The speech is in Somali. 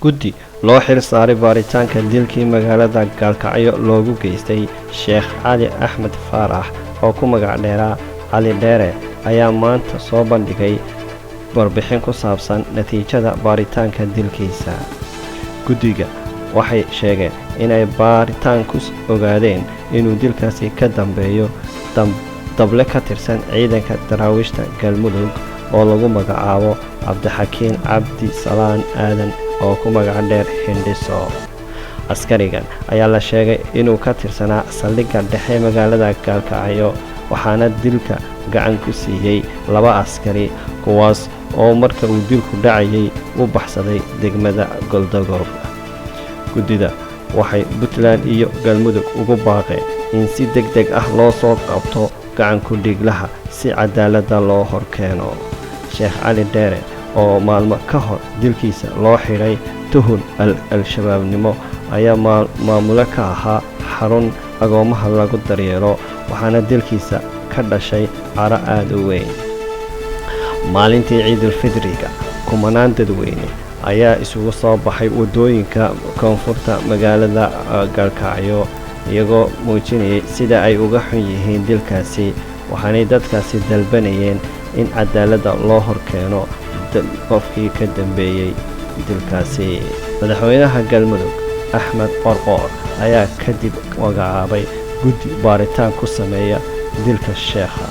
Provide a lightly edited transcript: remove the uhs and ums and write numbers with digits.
guddi loo xil saaray baaritaanka dilkii magaalada Gaalkacyo loogu geystay Sheekh Cali Axmed Faarax oo ku magac dheeraa Cali Dheere ayaa maanta soo bandhigay warbixin ku saabsan natiijada baaritaanka dilkiisa. Guddiga waxay sheegeen inay baaritaan ku ogaadeen inuu dilkaasi ka dambeeyo dable ka tirsan ciidanka daraawiishta Galmudug oo lagu magacaabo Cabdixakiin Cabdi Salaan Aadan oo ku magac dheer Hindhiso. Askarigan ayaa la sheegay inuu ka tirsanaa saldhigga dhexe magaalada Gaalkacyo, waxaana dilka gacan ku siiyey 2 askari kuwaas oo marka uu dilku dhacayay u baxsaday degmada Goldogoob. Guddida waxay Puntland iyo Galmudug ugu baaqeen in si degdeg ah loo soo qabto gacan ku dhiglaha si cadaaladda loo horkeeno. Sheekh Cali Dheere oo maalmo ka hor dilkiisa loo xidhay tuhun al-shabaabnimo ayaa maamule ka ahaa xarun agoomaha lagu daryeelo, waxaana dilkiisa ka dhashay caro aad u weyn. Maalintii Ciidulfidriga, kumanaan dadweyne ayaa isugu soo baxay wadooyinka koonfurta magaalada Gaalkacyo iyagoo muujinayay sida ay uga xun yihiin dilkaasi, waxaanay dadkaasi dalbanayeen in cadaaladda loo horkeeno qofkii ka dambeeyey dilkaasi. Madaxweynaha Galmudug Axmed Qorqor ayaa kadib magacaabay guddi baaritaan ku sameeya dilka sheekha.